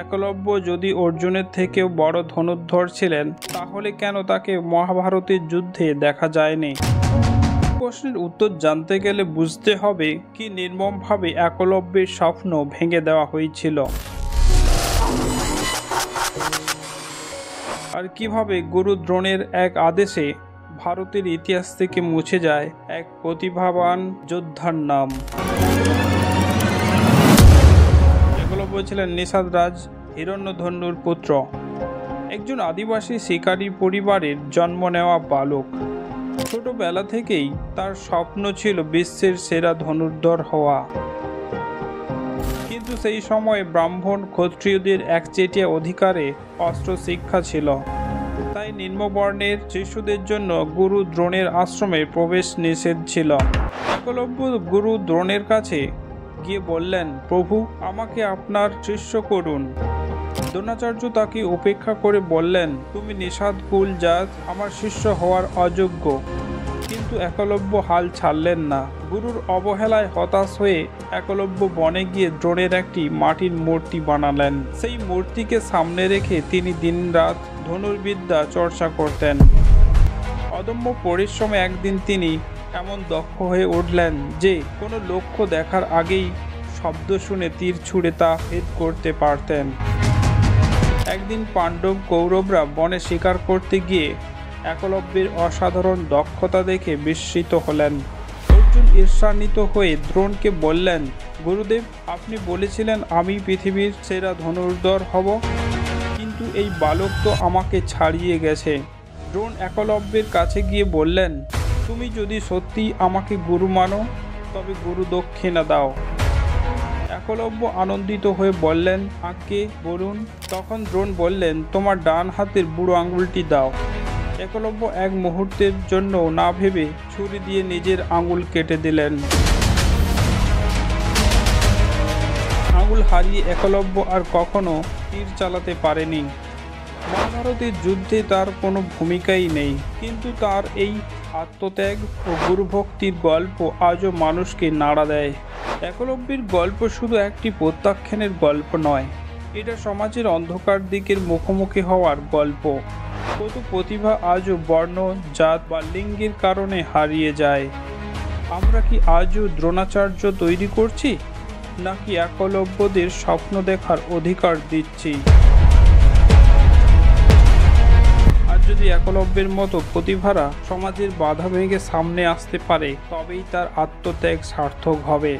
একলব্য যদি অর্জুনের থেকেও বড় ধনুর্ধর ছিলেন, তাহলে কেন তাকে মহাভারতের যুদ্ধে দেখা যায়নি? প্রশ্নের উত্তর জানতে গেলে বুঝতে হবে কি নির্মমভাবে একলব্যের স্বপ্ন ভেঙে দেওয়া হয়েছিল, আর কিভাবে গুরু দ্রোণের এক আদেশে ভারতের ইতিহাস থেকে মুছে যায় এক প্রতিভাবান যোদ্ধার নাম। একলব্য ছিলেন নিষাদ রাজ হিরণ্যধনুর পুত্র, একজন আদিবাসী শিকারী পরিবারের জন্ম নেওয়া বালক। ছোটবেলা থেকেই তার স্বপ্ন ছিল বিশ্বের সেরা ধনুর্ধর হওয়া, কিন্তু সেই সময়ে ব্রাহ্মণ ক্ষত্রিয়দের একচেটিয়া অধিকারে অস্ত্র শিক্ষা ছিল, তাই নিম্নবর্ণের শিশুদের জন্য গুরু দ্রোণের আশ্রমে প্রবেশ নিষেধ ছিল। একলব্য গুরু দ্রোণের কাছে গিয়ে বললেন, প্রভু, আমাকে আপনার শিষ্য করুন। দ্রোণাচার্য তাকে উপেক্ষা করে বললেন, তুমি নিষাদ কুল জাত, আমার শিষ্য হওয়ার অযোগ্য। কিন্তু একলব্য হাল ছাড়লেন না। গুরুর অবহেলায় হতাশ হয়ে একলব্য বনে গিয়ে দ্রোণের একটি মাটির মূর্তি বানালেন। সেই মূর্তিকে সামনে রেখে তিনি দিনরাত ধনুর্বিদ্যা চর্চা করতেন। অদম্য পরিশ্রমে একদিন তিনি এমন দক্ষ হয়ে উঠলেন যে কোনো লক্ষ্য দেখার আগেই শব্দ শুনে তীর ছুঁড়ে তা ভেদ করতে পারতেন। একদিন পাণ্ডব কৌরবরা বনে শিকার করতে গিয়ে একলব্যের অসাধারণ দক্ষতা দেখে বিস্মিত হলেন। অর্জুন ঈর্ষান্বিত হয়ে দ্রোণকে বললেন, গুরুদেব, আপনি বলেছিলেন আমি পৃথিবীর সেরা ধনুর্ধর হব, কিন্তু এই বালক তো আমাকে ছাড়িয়ে গেছে। দ্রোণ একলব্যের কাছে গিয়ে বললেন, তুমি যদি সত্যি আমাকে গুরু মানো, তবে গুরু দক্ষিণা দাও। একলব্য আনন্দিত হয়ে বললেন, আজ্ঞে বলুন। তখন দ্রোণ বললেন, তোমার ডান হাতের বুড়ো আঙুলটি দাও। একলব্য এক মুহূর্তের জন্য না ভেবে ছুরি দিয়ে নিজের আঙুল কেটে দিলেন। আঙুল হারিয়ে একলব্য আর কখনো তীর চালাতে পারেনি। মহাভারতের যুদ্ধে তার কোনো ভূমিকাই নেই, কিন্তু তার এই আত্মত্যাগ ও গুরুভক্তির গল্প আজও মানুষকে নাড়া দেয়। একলব্যের গল্প শুধু একটি প্রত্যাখ্যানের গল্প নয়, এটা সমাজের অন্ধকার দিকের মুখোমুখি হওয়ার গল্প। কত প্রতিভা আজও বর্ণ, জাত বা লিঙ্গের কারণে হারিয়ে যায়। আমরা কি আজও দ্রোণাচার্য তৈরি করছি, নাকি একলব্যদের স্বপ্ন দেখার অধিকার দিচ্ছি? আর যদি একলব্যের মতো প্রতিভারা সমাজের বাধা ভেঙে সামনে আসতে পারে, তবেই তার আত্মত্যাগ সার্থক হবে।